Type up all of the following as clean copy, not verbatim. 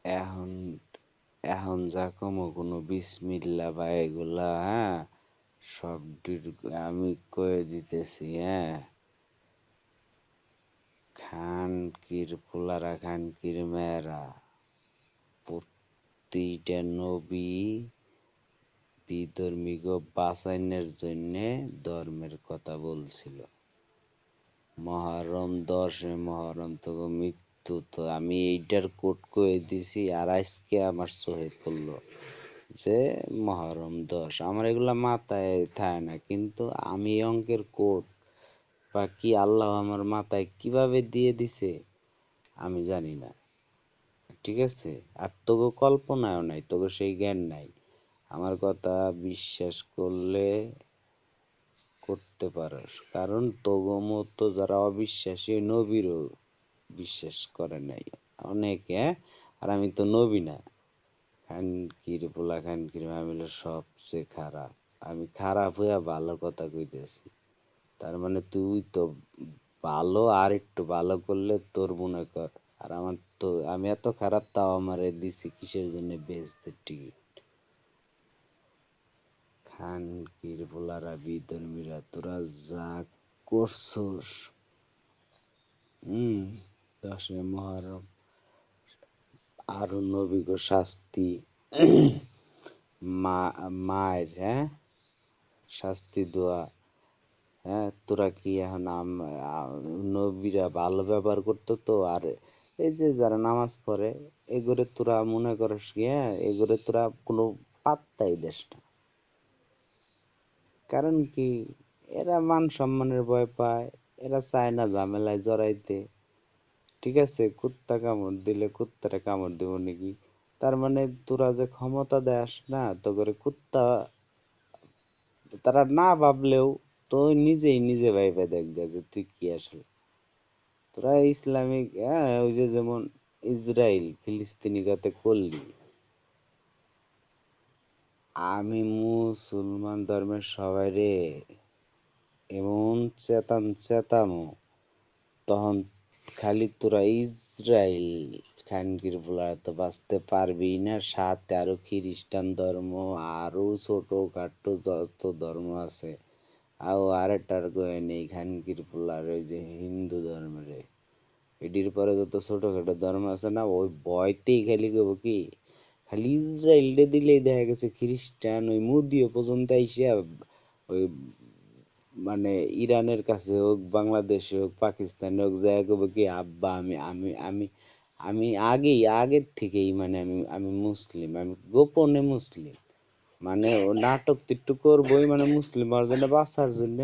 এখন এখন যা কমো কোনো বিসমিল্লা বা এগুলা, হ্যাঁ, সব আমি কয়ে দিতেছি, হ্যাঁ। খানকির পোলারা, খানকির মেয়েরা, প্রতিটা নবী বিধর্মীকে বাঁচাইনের জন্যে ধর্মের কথা বলছিল। মহরম 10 মহরম তো মৃত্যু, তো আমি এইটার কোট কয়ে দিছি, আর আজকে আমার চোখে পড়লো যে মহরম 10। আমার এগুলা মাথায় থাকে না, কিন্তু আমি এই অঙ্কের কোট বা কি আল্লাহ আমার মাথায় কিভাবে দিয়ে দিছে আমি জানি না। ঠিক আছে? আর তোকে কল্পনাও নাই, তোকে সেই জ্ঞান নাই। আমার কথা বিশ্বাস করলে করতে পারস, কারণ তোগো মতো যারা অবিশ্বাসী ওই নবীরও বিশ্বাস করে নাই অনেকে, হ্যাঁ? আর আমি তো নবী না। খানকির পোলা, খানকির মেয়ে, আমি হলো সবচেয়ে খারাপ। আমি খারাপ হইয়া ভালো কথা কইতেছি। তার মানে তুই তো ভালো, আর একটু ভালো করলে তোর মনে কর। আর আমার তো, আমি এত খারাপ, তাও আমারে দিছে কিসের জন্য বেহেশতের টিকিট। খানকির পোলারা, বিধর্মীরা, তোরা যা করছস, হুম, 10 মহরম, আরো নবীগো শাস্তি, মা মায়ের, হ্যাঁ, শাস্তি দেওয়া, হ্যাঁ। তোরা কি এখন নবীরা ভালো ব্যবহার করতো তো, আর এই যে যারা নামাজ পড়ে এগুলো তোরা মনে করস কি, হ্যাঁ, এগুলো তোরা কোনো পাত্তাই দেস না। কারণ কি, এরা মান সম্মানের ভয় পায়, এরা চায় না ঝামেলায় জড়াইতে। ঠিক আছে, কুত্তা কামড় দিলে কুত্তারে কামড় দিব নাকি? তার মানে তোরা যে ক্ষমতা দেস না, তো করে কুত্তা তারা না ভাবলেও তো নিজেই নিজে ভাইবা দেখবে যে তুই কি আসলে। তোরা ইসলামিক, হ্যাঁ, ওই যে যেমন ইসরায়েল ফিলিস্তিনি গাতে করলি, আমি মুসলমান ধর্মের সবাই রে এমন চেতামো, তখন খালি তোরা ইসরায়েল খানকির পোলা তো বাঁচতে পারবি না, সাথে আরো খ্রিস্টান ধর্ম, আরো ছোটখাটো যত ধর্ম আছে, আরেকটার গয়ে নেই খানকির পোলার ওই যে হিন্দু ধর্মের। এটির পরে যত ছোটখাটো ধর্ম আছে না, ওই ভয়তেই খালি কব কি, খালি ইসরায়েলটা দিলেই দেখা গেছে খ্রিস্টান ওই মুদিও পর্যন্ত আইসা ওই মানে ইরানের কাছে হোক, বাংলাদেশে হোক, পাকিস্তানে হোক, যায় কব কি, আব্বা আমি আগের থেকেই মানে আমি আমি মুসলিম, আমি গোপনে মুসলিম। মানে ও নাটক তো একটু করবোই, মানে মুসলিম হওয়ার জন্য, বাঁচার জন্য।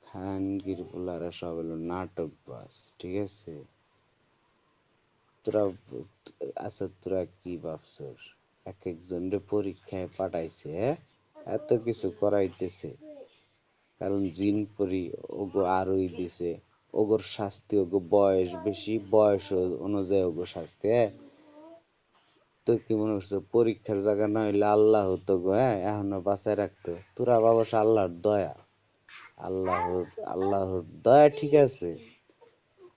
খানকির পোলারা সব হলো নাটকবাজ। ঠিক আছে? তোরা, আচ্ছা তোরা কি ভাবছস, এক একজনের পরীক্ষায় পাঠাইছে, হ্যাঁ, এত কিছু করাইতেছে, কারণ জিন পরি ওগো আরোই দিছে, ওগোর শাস্তি, ওগো বয়স বেশি, বয়স অনুযায়ী ওগো শাস্তি, হ্যাঁ। তো কি মনে করছো পরীক্ষার জায়গা না হইলে আল্লাহ হতো গো, হ্যাঁ, এখনো বাঁচায় রাখতো? তোরা ভাবস আল্লাহর দয়া, আল্লাহর আল্লাহর দয়া, ঠিক আছে,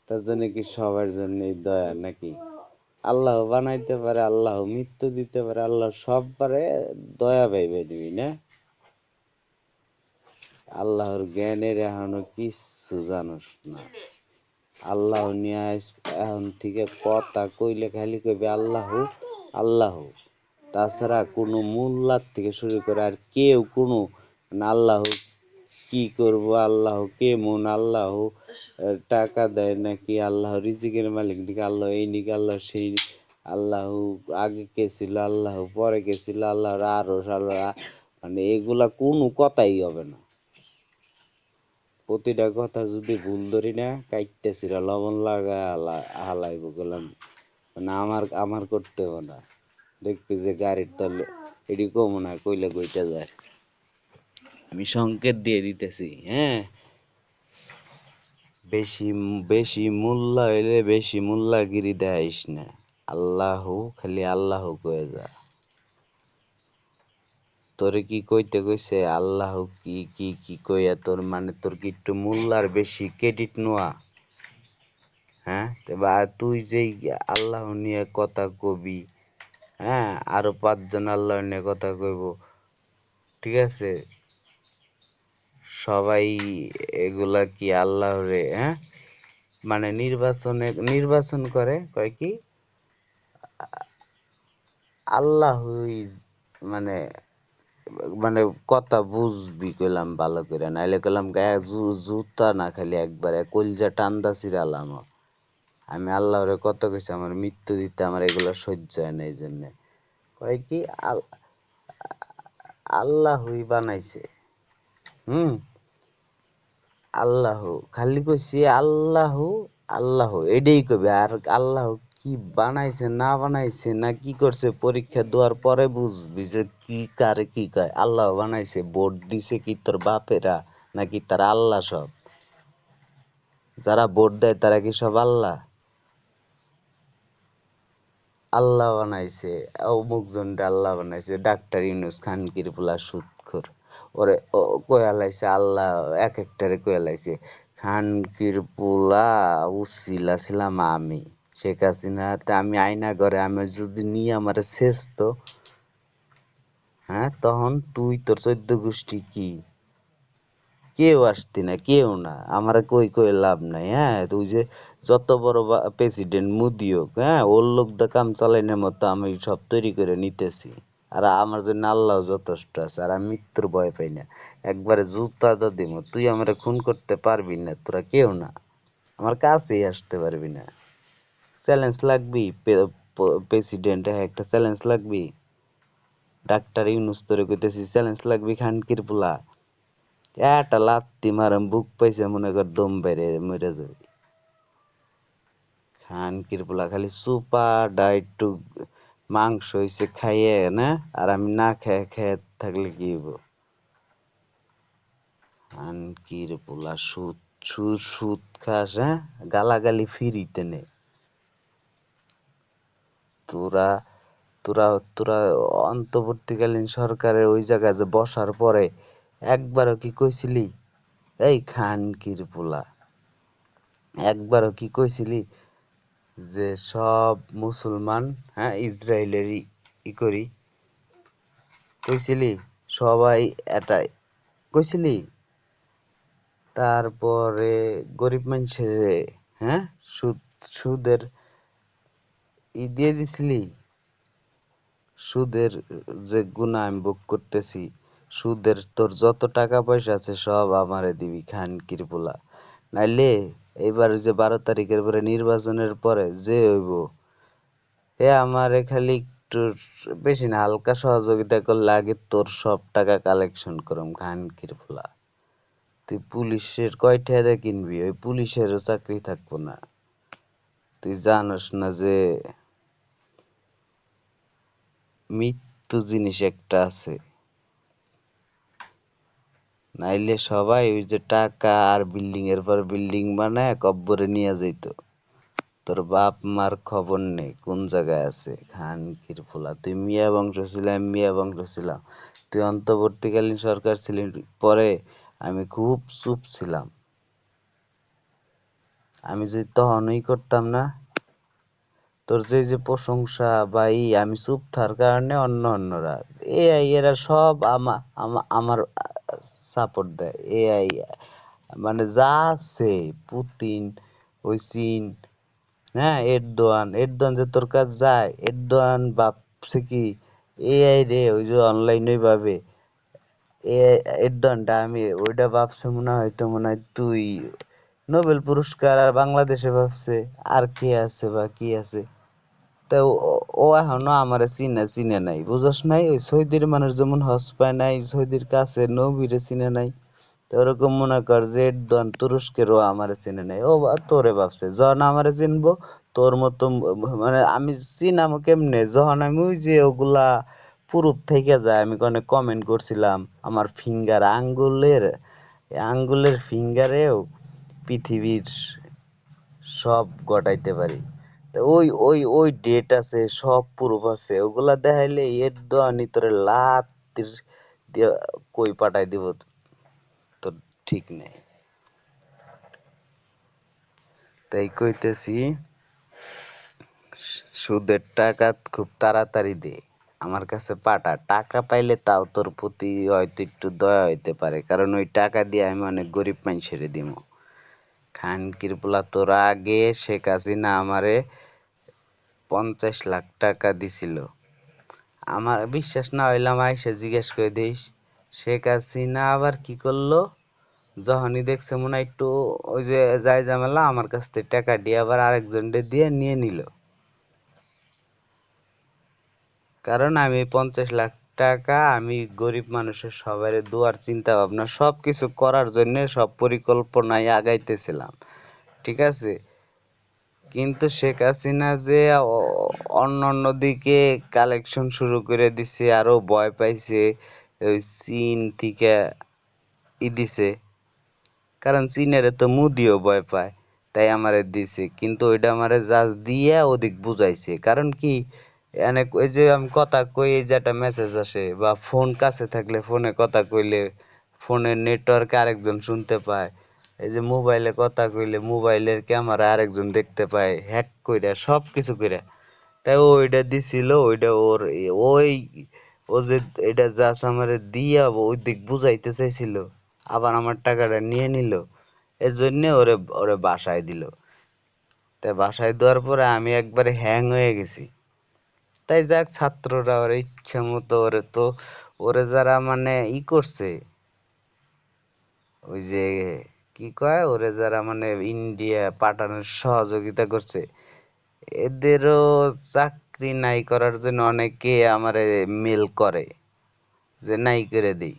তার জন্য কি সবার জন্যই দয়া নাকি? আল্লাহ বানাইতে পারে, আল্লাহ মৃত্যু দিতে পারে, আল্লাহ সব পারে, দয়া পাইবে নিবি না? আল্লাহর জ্ঞানের এখনো কিচ্ছু জানোস না। আল্লাহ নিয়ে এখন থেকে কথা কইলে খালি কইবে আল্লাহ আল্লাহ, তাছাড়া কোনো মোল্লার থেকে শুরু করে আর কেউ কোনো, মানে আল্লাহ কি করব, আল্লাহ কেমন, আল্লাহ টাকা দেয় নাকি, আল্লাহ রিজিকের মালিক নাকি, আল্লাহ এই নাকি, আল্লাহ সেই, আল্লাহ আগে কে ছিল, আল্লাহ পরে কে ছিল, আল্লাহর আরো আল্লাহ, মানে এগুলা কোনো কথাই হবে না। প্রতিটা কথা যদি ভুল ধরি না, কাইটটা ছিঁড়া লবণ লাগায় হালাইব গেলাম, মানে আমার আমার করতে হবে না। দেখবি যে গাড়ির তলে এটি কমো না, কইলে কইটা যায়। আমি সংকেত দিয়ে দিতেছি, হ্যাঁ। বেশি বেশি মূল্য হইলে বেশি মূল্যাগিরি দেখাইস না। আল্লাহ, খালি আল্লাহ কয়ে যা। তোরে কি কইতে কইছে আল্লাহ, কি কি কি কইয়া তোর, মানে তোর কি একটু মূল্যার বেশি ক্রেডিট নেওয়া, হ্যাঁ বা তুই যেই আল্লাহ নিয়ে কথা কবি, হ্যাঁ আরো 5 জন আল্লাহ নিয়ে কথা কইব, ঠিক আছে? সবাই এগুলা কি আল্লাহরে, হ্যাঁ মানে নির্বাচন করে, কয় কি আল্লাহই মানে, মানে কথা বুঝবি কইলাম ভালো করে, নাইলে কইলাম গায়ে জুতা না খালি একবারে কলজা টান্দা ছিড়ালাম। আমি আল্লাহরে কত কইছি আমার মৃত্যু দিতে, আমার এগুলো সহ্য হয় না, এই জন্যে কয় কি আল্লাহই বানাইছে। হুম, আল্লাহ খালি কইছি আল্লাহ, আল্লাহ এটাই কবে, আর আল্লাহ কি বানাইছে না বানাইছে না কি করছে পরীক্ষা দেওয়ার পরে বুঝবি যে কি কারে কি কয়। আল্লাহ বানাইছে, ভোট দিছে কি তোর বাপেরা নাকি তারা আল্লাহ সব? যারা ভোট দেয় তারা কি সব আল্লাহ? আল্লাহ বানাইছে, অমুক জনটা আল্লাহ বানাইছে, ডাক্তার ইউনূস খানকির পোলা সুদখোর, ওরে কয়া লাইছে আল্লাহ, এক একটারে কয়া লাইছে খানকির পোলা, উছিলা ছিলাম আমি, শেখ হাসিনাতে আমি আয়না ঘরে আমি যদি নিয়ে আমারে ছেচতো, হ্যাঁ তখন তুই তোর 14 গোষ্ঠী কি কেউ আসতি না, কেউ না, আমারে কই কই লাভ নাই। হ্যাঁ তুই যে যত বড় প্রেসিডেন্ট মোদি হোক, হ্যাঁ ওর লোক দা কাম চালাইনের মতো আমি সব তৈরি করে নিতেছি, আর আমার জন্য আল্লাহ যথেষ্ট আছে, আর আমি মৃত্যুর ভয় পাই না। একবারে জুতা তো দিব, তুই আমারে খুন করতে পারবি না, তোরা কেউ না আমার কাছেই আসতে পারবি না। চ্যালেঞ্জ লাগবি, প্রেসিডেন্ট একটা চ্যালেঞ্জ লাগবি, ডাক্তার ইউনূস তোরে কইতেছি চ্যালেঞ্জ লাগবি খানকির পোলা, একটা লাত্তি মারম বুক পাইছে মনে কর দম বেড়ে মরে যাবে। খানকির পোলা খালি সুপাটা একটু মাংস হইছে খাইয়ে না, আর আমি না খেয়ে খেয়ে থাকলে কি হইব? খানকির পোলা সুদ, সুদ সুদ খাস, হ্যাঁ গালাগালি ফিরিতে নে। তোরা তোরা তোরা অন্তর্বর্তীকালীন সরকারের ওই জায়গায় যে বসার পরে একবারও কি কইছিলি এই খানকির পোলা, একবারও কি কইছিলি যে সব মুসলমান, হ্যাঁ ইসরায়েলের ই করি, কইছিলি সবাই এটাই কইছিলি? তারপরে গরিব মানুষের, হ্যাঁ সুদ, সুদের দিয়ে দিছিলি, সুদের যে গুণা আমি ভোগ করতেছি, সুদের তোর যত টাকা পয়সা আছে সব আমারে দিবি খানকির পোলা, নাইলে এইবার যে 12 তারিখের পরে নির্বাচনের পরে যে হইব, এ আমারে খালি একটু বেশি না হালকা সহযোগিতা করলে আগে তোর সব টাকা কালেকশন করুম খানকির পোলা। তুই পুলিশের কয় টাকা দিয়ে কিনবি? ওই পুলিশেরও চাকরি থাকবো না। তুই জানোস না যে মৃত্যু জিনিস একটা আছে? নাইলে সবাই ওই যে টাকা আর বিল্ডিং এর পর বিল্ডিং বানায় কব্বরে নিয়ে যেত, তোর বাপ মার খবর নেই কোন জায়গায় আছে। খানকির পোলা, তুই মিয়া বংশ ছিলাম, মিয়া বংশ ছিলাম, তুই অন্তর্বর্তীকালীন সরকার ছিলি, পরে আমি খুব চুপ ছিলাম, আমি যদি তখনই করতাম না, তোর যে যে প্রশংসা বা আমি চুপ থাকার কারণে অন্য অন্যরা এরা সব আমার সাপোর্ট দেয়। এআই মানে যা আছে, পুতিন, ওই চীন, হ্যাঁ এরদোয়ান, এরদোয়ান যে তোর কাছে যায়, এরদোয়ান ভাবছে কি এআই রে ওই যে অনলাইনে ভাবে এ, এরদোয়ানটা আমি ওইটা ভাবছে মনে হয়, তো মনে হয় তুই নোবেল পুরস্কার, আর বাংলাদেশে ভাবছে আর কে আছে বা কি আছে। তা ও এখনো আমারে চিনে চিনে নাই, বুঝস নাই? ওই সৌদির মানুষ যেমন হজ পায় নাই, সৌদির কাছে নবীরে চিনে নাই, তো ওরকম মনে কর যে এরদোয়ান তুরস্কেরও আমারে চিনে নাই, ও তোরে ভাবছে যখন আমারে চিনবো তোর মতো মানে আমি চিনামো কেমনে, যখন আমি ওই যে ওগুলা প্রুফ থেকে যায়, আমি অনেক কমেন্ট করছিলাম আমার ফিঙ্গার আঙ্গুলের ফিঙ্গারেও পৃথিবীর সব গটাইতে পারি। তা ওই ওই ওই ডেট আছে, সব প্রুফ আছে, ওগুলা দেখাইলে এর দোয়ানি তোরে লাত্তির দিয়া কই পাঠাই দিব তোর ঠিক নেই। তাই কইতেছি, সুদের টাকা খুব তাড়াতাড়ি দে, আমার কাছে পাঠা। টাকা পাইলে তাও তোর প্রতি হয়তো একটু দয়া হইতে পারে, কারণ ওই টাকা দিয়ে আমি অনেক গরিব মানুষেরে দিমু। খানকির পোলা, তোর আগে শেখ হাসিনা আমারে 50 লাখ টাকা দিছিল। আমার বিশ্বাস না হইলে আমায় আইসা জিজ্ঞেস করে দিস। শেখ হাসিনা আবার কি করলো, যখনই দেখছে মনে হয় একটু ওই যে যাই ঝামেলা, আমার কাছ থেকে টাকা দিয়ে আবার আরেকজনকে দিয়ে নিয়ে নিল। কারণ আমি 50 লাখ টাকা আমি গরিব মানুষের সবার দুয়ার চিন্তা ভাবনা সবকিছু করার জন্য সব পরিকল্পনায় আগাইতেছিলাম, ঠিক আছে। কিন্তু শেখ হাসিনা যে অন্য অন্য দিকে কালেকশন শুরু করে দিছে, আরো ভয় পাইছে, ওই চীন থেকে দিছে। কারণ চীনের তো মুদিও ভয় পায়, তাই আমারে দিছে। কিন্তু ওইটা আমারে জাস্ট দিয়ে ওদিক বুঝাইছে। কারণ কি, অনেক ওই যে আমি কথা কই, এই যে একটা মেসেজ আসে বা ফোন কাছে থাকলে ফোনে কথা কইলে ফোনের নেটওয়ার্ক আরেকজন শুনতে পায়। এই যে মোবাইলে কথা কইলে মোবাইলের ক্যামেরা আরেকজন দেখতে পায়, হ্যাক কইরা সব কিছু কইরা। তাই ও ওইটা দিছিল, ওইটা ওর ওই ও যে এটা জাস্ট আমারে দিয়া ওই দিক বুঝাইতে চাইছিল, আবার আমার টাকাটা নিয়ে নিল। এর জন্য ওরে ওরে বাসায় দিল। তাই বাসায় দেওয়ার পরে আমি একবারে হ্যাং হয়ে গেছি। তাই যাক, ছাত্ররা ওর ইচ্ছা মতো ওরে তো, ওরে যারা মানে করছে, ওই যে কি কয়, ওরে যারা মানে ইন্ডিয়া পাঠানোর সহযোগিতা করছে, এদেরও চাকরি নাই করার জন্য অনেকে আমারে মেল করে যে নাই করে দেই,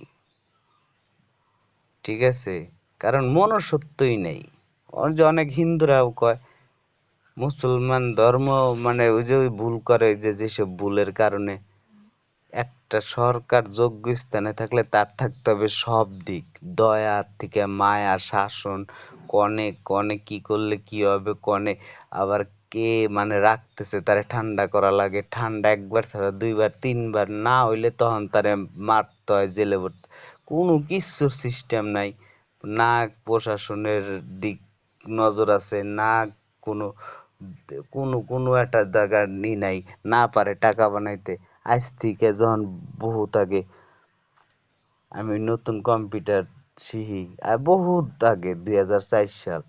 ঠিক আছে। কারণ মনুষ্যত্বই নেই। ওই যে অনেক হিন্দুরাও কয় মুসলমান ধর্ম মানে ওই যে ওই ভুল করে, যে যেসব ভুলের কারণে একটা সরকার যোগ্য স্থানে থাকলে তার থাকতে হবে সব দিক, দয়া থেকে মায়া, শাসন, কনে কনে কি করলে কি হবে, কনে আবার কে মানে রাখতেছে তারে ঠান্ডা করা লাগে, ঠান্ডা একবার ছাড়া দুইবার তিনবার না হইলে তখন তারে মারতে হয়, জেলে ভরতে। কোনো কিছুর সিস্টেম নাই। না প্রশাসনের দিক নজর আছে, না কোনো কোনো কোনো একটা জায়গার নাই, না পারে টাকা বানাইতে। আজ থেকে যখন বহুত আগে আমি নতুন কম্পিউটার শিখি, আর বহুত আগে 2004 সাল,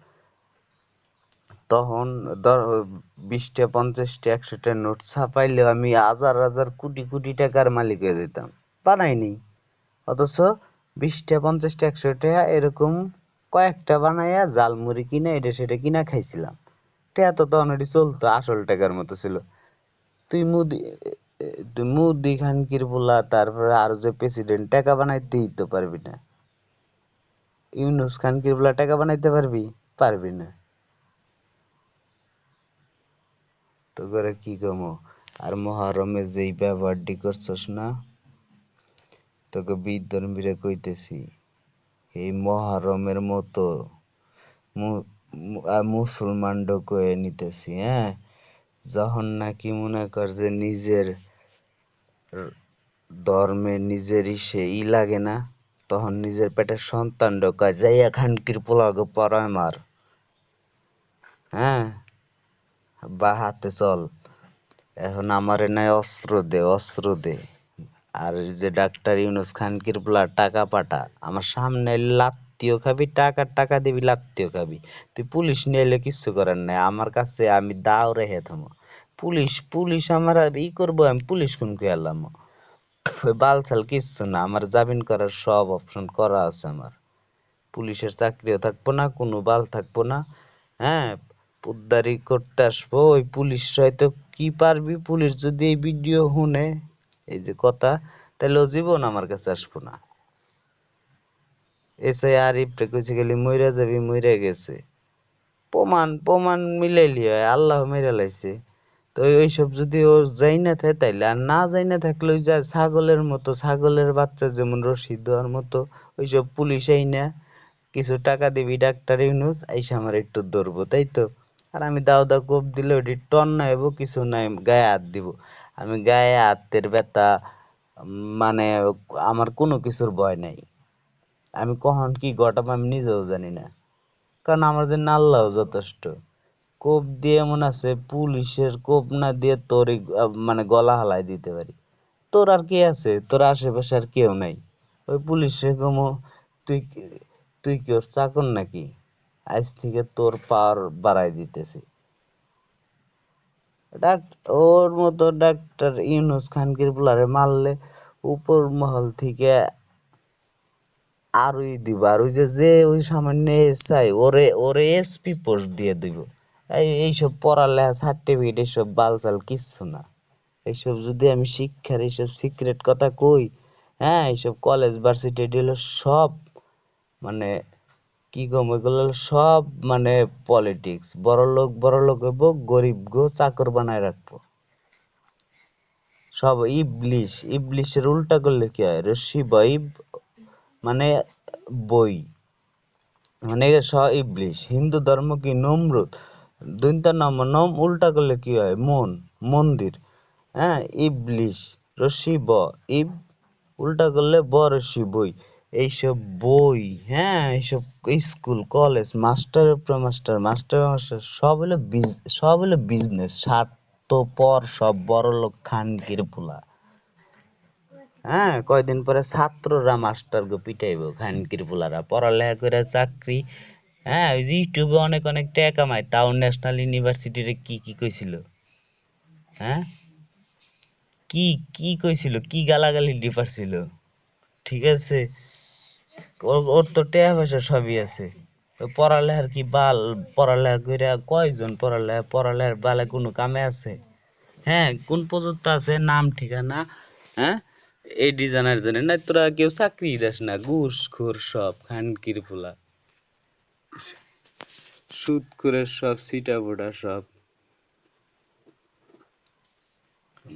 তখন ধর 20টা 50টা 100টা নোট ছাপাইলেও আমি হাজার হাজার কোটি কোটি টাকার মালিক হয়ে যেতাম। বানাইনি, অথচ 20টা 50টা 100টা এরকম কয়েকটা বানাইয়া জালমুড়ি কিনে এটা সেটা কিনা খাইছিলাম। টাকা তো তখন ওটি চলতো, আসল টাকার মতো ছিল। তুই মুদি তুই মুদি খানকির পোলা, তারপরে আর যে প্রেসিডেন্ট, টাকা বানাইতেই তো পারবি না। ইউনুস খানকির পোলা টাকা বানাইতে পারবি? পারবি না। তো করে কি কমো। আর মহরমে যেই ব্যবহারটি করছস না, তোকে বিধর্মীরা কইতেছি, এই মহরমের মতো মুসলমান কয়ে নিতেছি, হ্যাঁ। যখন নাকি মনে কর যে নিজের ধর্মে নিজের লাগে না, তখন নিজের পেটের সন্তান ঢোকায় যাইয়া খানকির পোলাগো পরায় মার, হ্যাঁ, বা হাতে চল, এখন আমারে নাই অস্ত্র দে, অস্ত্র দে। আর এই যে ডাক্তার ইউনুস খানকির পোলা টাকা পাঠা, আমার সামনে লাত্তিও খাবি, টাকা টাকা দিবি, লাত্তিও খাবি। তুই পুলিশ নিয়ে এলে কিচ্ছু করার নাই, আমার কাছে আমি দাও রেখে থামো। পুলিশ পুলিশ আমার আর করবো, আমি পুলিশ খুন করে এলাম। ওই বালছাল কিচ্ছু না, আমার জামিন করার সব অপশন করা আছে আমার। পুলিশের চাকরিও থাকবো না, কোনো বাল থাকবো না, হ্যাঁ। পোদ্দারি করতে আসবো, ওই পুলিশ হয়তো কি পারবি, পুলিশ যদি এই ভিডিও শুনে, এই যে কথা, তাহলে ও জীবন আমার কাছে আসবো না। এসআই আরিফ রে কইছে গেলি মইরা যাবি, মইরা গেছে। প্রমাণ প্রমাণ মিলাইলি হয়, আল্লাহ মেরে লাইছে। তো ওইসব যদি ও যাই না থাকে তাইলে, আর না যাই না থাকলে ওই যা ছাগলের মতো, ছাগলের বাচ্চা যেমন রশি দেওয়ার মতো, ওইসব পুলিশ না কিছু টাকা দিবি ডাক্তার ইউনুস আইসা আমার একটু ধরবো, তাই তো। আর আমি দাও দাও কোপ দিলে ওটি টন না হইব, কিছু নাই, গায়ে হাত দিব। আমি গায়ে হাতের ব্যথা মানে আমার কোনো কিছুর ভয় নাই। আমি কখন কি ঘটাবো আমি নিজেও জানি না, কারণ আমার জন্য আল্লাহ যথেষ্ট। কোপ দিয়ে এমন আছে পুলিশের কোপ না দিয়ে তোর মানে গলা হালাই দিতে পারি। তোর আর কে আছে? তোর আশেপাশে আর কেউ নাই। ওই পুলিশে কমু তুই তুই কি ওর চাকর নাকি? আজ থেকে তোর পাওয়ার বাড়াই দিতেছি। ওর মতো ডাক্তার ইউনূস খানকির পোলারে মারলে উপর মহল থেকে আরই দিব। আর ওই যে যে ওই সামান্য এসআই ওরে ওরে এসপি পোস্ট দিয়ে দিব। এইসব পড়ালেখা সার্টিফিকেট এইসব বালছাল কিচ্ছু না। এইসব যদি আমি শিক্ষার এইসব সিক্রেট কথা কই, হ্যাঁ এইসব কলেজ ভার্সিটি এগুলো সব মানে কি কম এগুলো সব মানে পলিটিক্স। বড়লোক হইব, গরিব গো চাকর বানায় রাখবো। সব ইবলিশের উল্টা করলে কি হয়? রশি বইব মানে বই মানে ইবলিশ। হিন্দু ধর্ম কি নমরুদ, দুইটা নাম নম উল্টা করলে কি হয়? মন্দির। হ্যাঁ ইবলিশ রশি ব ইব উল্টা করলে ব রশি বই। এইসব বই, হ্যাঁ এইসব স্কুল কলেজ মাস্টার উপরে মাস্টার সব হলো বিজনেস। স্বার্থপর সব বড়লোক খানকির পোলা। হ্যাঁ কয়দিন পরে ছাত্ররা মাস্টারকে পিটাইবো খানকির পোলারা পড়ালেখা করে চাকরি। হ্যাঁ ওই যে ইউটিউবে অনেক টাকা কামায় তাও ন্যাশনাল ইউনিভার্সিটিতে কি কি কইছিল? হ্যাঁ কি কি কইছিল? কি গালাগালি দি পারছিল? ঠিক আছে, ওর তো টাকা পয়সা সবই আছে। তো পড়ালেখার কি বাল? পড়ালেখা কইরা কয়জন পড়ালেখার বালে কোনো কামে আছে? হ্যাঁ কোন পদত্ব আছে নাম ঠিকানা? হ্যাঁ এই জানার জন্য না তোরা কেউ চাকরি দেস না। ঘুষখোর সব খানকির পোলা, সুদখোরের সব সিটাবোডা সব।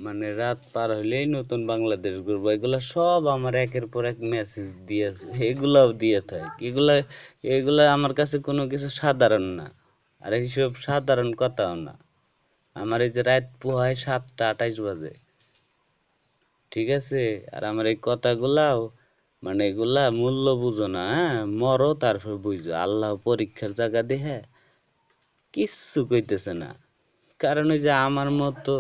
মানে রাত পার হইলেই নতুন বাংলাদেশ গড়বো এগুলা সব আমার একের পর এক মেসেজ দিয়ে এগুলাও দিয়ে থাকে। এগুলা আমার কাছে কোনো কিছু সাধারণ না। আর এইসব সাধারণ কথাও না। আমার এই যে রাত পোহায় 7টা 28 বাজে, ঠিক আছে? আর আমার এই কথাগুলাও মানে এগুলা মূল্য বুঝো না, হ্যাঁ মরো তারপর বুঝো। আল্লাহ পরীক্ষার জায়গা দেখে কিচ্ছু কইতেছে না। কারণ ওই যে আমার মতো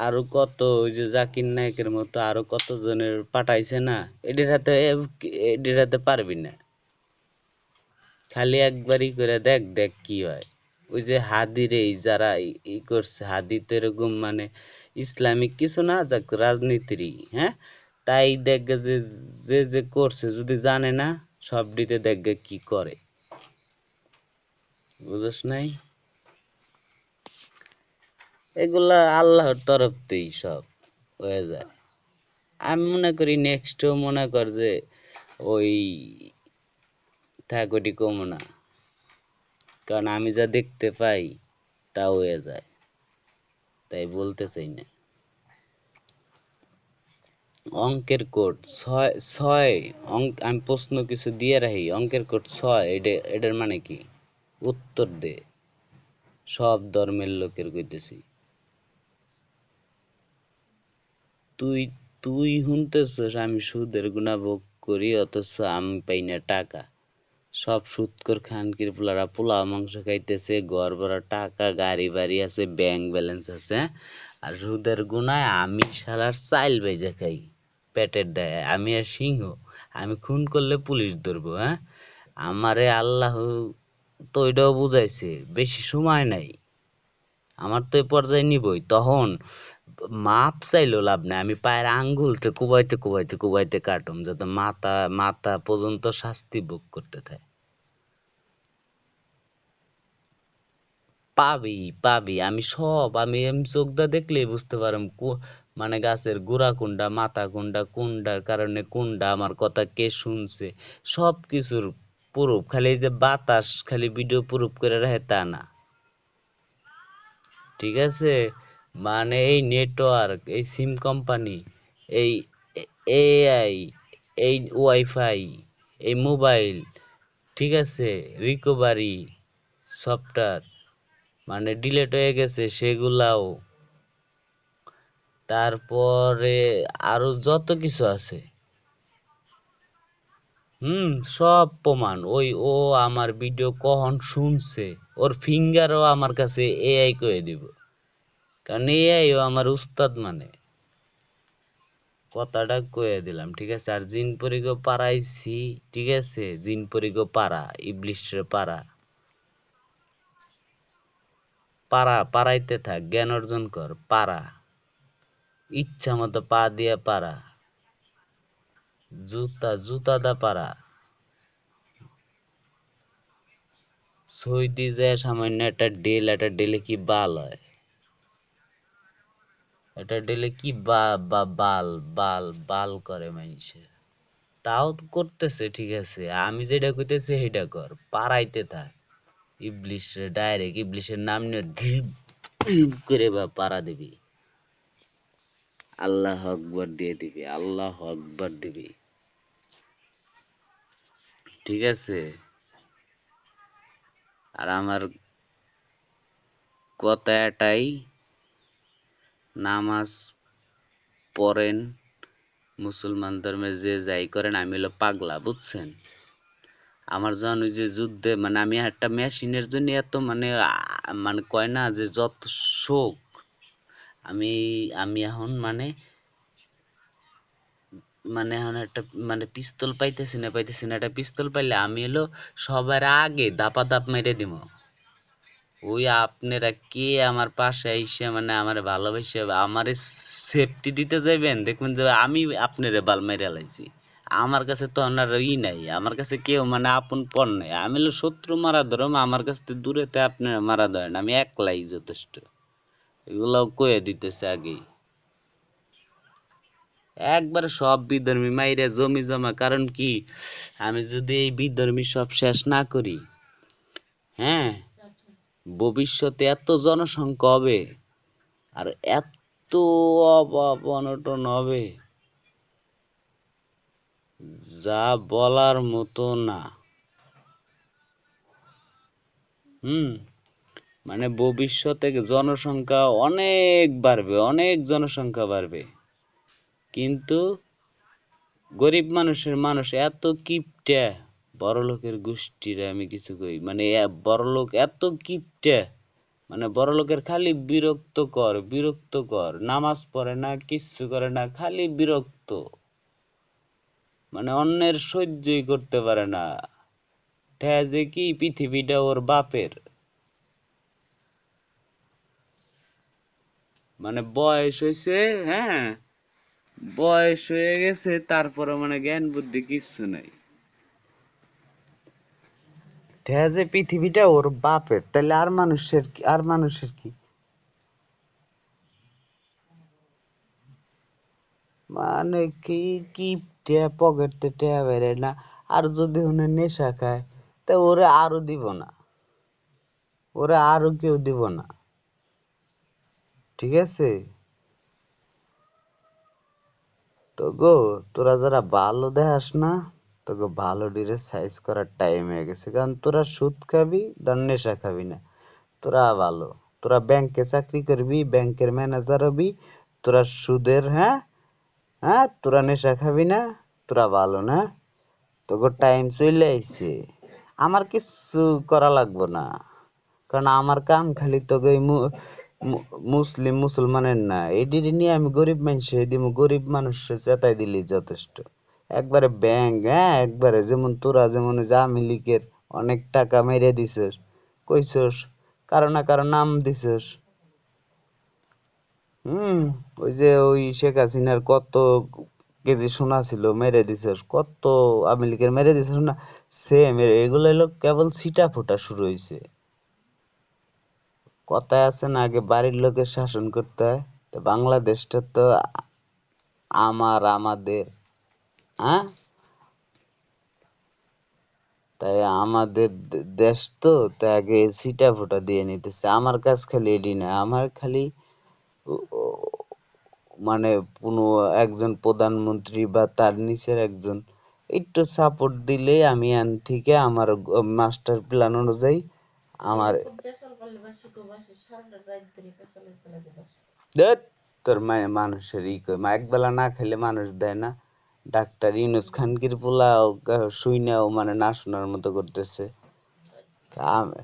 আরো কত ওই যে জাকির নায়কের মতো আরো কত জনের পাঠাইছে না। এদের হাতে পারবি না। খালি একবারই করে দেখ দেখ কি হয়। ওই যে হাদির এই যারা ই করছে হাদি তো এরকম মানে ইসলামিক কিছু না যাক রাজনীতিরই, হ্যাঁ তাই দেখবে যে যে করছে যদি জানে না সব দিতে দেখবে কি করে। বুঝছ নাই? এগুলা আল্লাহর তরফতেই সব হয়ে যায়। আমি মনে করি নেক্সটও মনে কর যে ওই থাকোটি কমো না। কারণ আমি যা দেখতে পাই তা হয়ে যায়, তাই বলতে চাই না। অঙ্কের কোড ছয় ছয় আমি প্রশ্ন কিছু দিয়ে রাখি অঙ্কের কোড 6 এটার মানে কি? উত্তর দে। সব ধর্মের লোকের কইতেছি। তুই তুই শুনতেছস আমি সুদের গুণা ভোগ করি অথচ আমি পাই না টাকা। সব সুদখোর খানকির পোলারা পোলাও মাংস খাইতেছে, ঘর ভরা টাকা, গাড়ি বাড়ি আছে, ব্যাংক ব্যালেন্স আছে, হ্যাঁ? আর সুদের গুনায় আমি শালার চাইল বেজে খাই পেটের দায়ে। আমি আর সিংহ, আমি খুন করলে পুলিশ ধরবো, হ্যাঁ? আমারে আল্লাহ তো এটাও বুঝাইছে বেশি সময় নাই। আমার তো এ পর্যায়ে নিবই তখন মাপ চাইলেও লাভ নাই। আমি পায়ের আঙ্গুলতে কুবাইতে কাটুম যাতে মাথা মাথা পর্যন্ত শাস্তি ভোগ করতে থাকে। পাবি আমি চোখ দা দেখলেই বুঝতে পারম মানে গাছের গোড়া কোনটা মাথা কোনটা কোনটার কারণে কোনটা আমার কথা কে শুনছে সব কিছুর প্রুফ। খালি এই যে বাতাস খালি ভিডিও প্রুফ করে রাখে তা না, ঠিক আছে? মানে এই নেটওয়ার্ক এই সিম কোম্পানি এই এআই এই ওয়াইফাই এই মোবাইল, ঠিক আছে, রিকভারি সফটওয়্যার মানে ডিলেট হয়ে গেছে সেগুলাও, তারপরে আরো যত কিছু আছে সব প্রমাণ। ও আমার ভিডিও কখন শুনছে, ওর ফিঙ্গারও আমার কাছে এআই কয়ে দিব। কারণ এআই ও আমার উস্তাদ মানে। কথাটা কয়ে দিলাম, ঠিক আছে? আর জিন পরিগো পাড়াইছি, ঠিক আছে? জিন পরিগো পাড়া, ইবলিশরে পাড়া। পাড়াইতে থাক, জ্ঞান অর্জন কর, পাড়া। ইচ্ছা মতো পা দিয়ে পাড়া। জুতা দা পাড়া। সৌদি যায় সামান্য একটা ডেলে কি বাল হয়? এটা ডেলে কি বাল বাল বাল করে মানুষের। তাও তো করতেছে, ঠিক আছে? আমি যেটা কইতেছি সেটা কর, পাড়াইতে থাক। ইবলিশরে ডাইরেক্ট ইবলিশের নাম নিয়ে ধিপ ধিপ করে পাড়া দিবি। আল্লাহ আকবার দিয়ে দিবি, আল্লাহ আকবার দিবি, ঠিক আছে? আর আমার কথা এটাই, নামাজ পড়েন, মুসলমান ধর্মে যে যাই করেন, আমি হলো পাগলা, বুঝছেন? আমার যখন ওই যে যুদ্ধে মানে আমি একটা মেশিনের জন্য এত মানে মানে কয় না যে যত শোক, আমি আমি এখন মানে মানে এখন একটা মানে পিস্তল পাইতেছি না, একটা পিস্তল পাইলে আমি হলো সবার আগে দাপা দাপ মেরে দিব। ওই আপনারা কে আমার পাশে আইসে মানে আমার ভালোবাসে আমারে সেফটি দিতে যাইবেন, দেখবেন যে আমি আপনারে বাল মেরে লাইছি। আমার কাছে তো আর নাই, আমার কাছে কেউ মানে আপন পণ নাই। আমি হলো শত্রু মারা ধরম, আমার কাছ থেকে দূরেতে আপনারা মারা ধরেন, আমি একলাই যথেষ্ট। এগুলাও কয়ে দিতেছে আগেই। একবারে সব বিধর্মী মাইরে জমি জমা, কারণ কি আমি যদি এই বিধর্মী সব শেষ না করি, হ্যাঁ, ভবিষ্যতে এত জনসংখ্যা হবে, আর এত অভাব অনটন হবে যা বলার মতো না। হুম, মানে ভবিষ্যতে জনসংখ্যা অনেক বাড়বে, অনেক জনসংখ্যা বাড়বে, কিন্তু গরিব মানুষ এত কিপটে। বড়লোকের গোষ্ঠীরে আমি কিছু কই মানে বড়লোক এত কিপটে, মানে বড়লোকের খালি বিরক্ত কর, নামাজ পড়ে না, কিচ্ছু করে না, খালি বিরক্ত, মানে অন্যের সহ্যই করতে পারে না। ঠেছে কি পৃথিবীটা ওর বাপের, মানে বয়স হয়েছে, হ্যাঁ, বয়স হয়ে গেছে, তারপরে মানে জ্ঞান বুদ্ধি কিচ্ছু নাই। ঠেছে পৃথিবীটা ওর বাপের, তাহলে আর মানুষের কি? মানে কি পকেটে টেয়া বেড়ে না, আর যদি উনি নেশা খায় তা ওরে আরো দিব না, ওরে আরো কেউ দিব না, ঠিক আছে? তো গো, তোরা যারা ভালো দেখাস না, তোকে ভালো ডিরে সাইজ করার টাইম হয়ে গেছে, কারণ তোরা সুদ খাবি, ধর নেশা খাবি না। তোরা ভালো, তোরা ব্যাংকে চাকরি করবি, ব্যাংকের ম্যানেজার হবি, তোরা সুদের, হ্যাঁ, হ্যাঁ, তোরা নেশা খাবি না, তোরা ভালো না। তোকে টাইম চলে আইছে, আমার কিছু করা লাগবো না, কারণ আমার কাম খালি তোকে মুসলমানের না, এডিরে নিয়ে আমি গরিব মানুষে দিব, গরিব মানুষে চেতাই দিলি যথেষ্ট। একবারে ব্যাংক, হ্যাঁ, একবারে যেমন তোরা যেমন আওয়ামী লীগের অনেক টাকা মেরে দিছস, কইছস, কারো না কারো নাম দিছস। ওই যে ওই শেখ হাসিনার কত কেজি সোনা ছিল মেরে দিছস, কত আওয়ামী লীগের মেরে দিছস না, সেম এগুলো হলো কেবল ছিটা ফোটা শুরু হয়েছে। কথায় আছে না, আগে বাড়ির লোকের শাসন করতে হয়, তো বাংলাদেশটা তো আমাদের, হ্যাঁ, তাই আমাদের দেশ তো, তাই আগে ছিটা ফোটা দিয়ে নিতেছে। আমার কাজ খালি এডি না, আমার খালি মানে কোনো একজন প্রধানমন্ত্রী বা তার নিচের একজন একটু সাপোর্ট দিলে আমি এন থেকে আমার মাস্টার প্ল্যান অনুযায়ী আমার ধ্যাৎ, তোর মানুষের ই কই, একবেলা না খেলে মানুষ দেয় না, ডাক্তার ইউনুস খানকির পোলা শুইনাও মানে না শোনার মতো করতেছে। আম-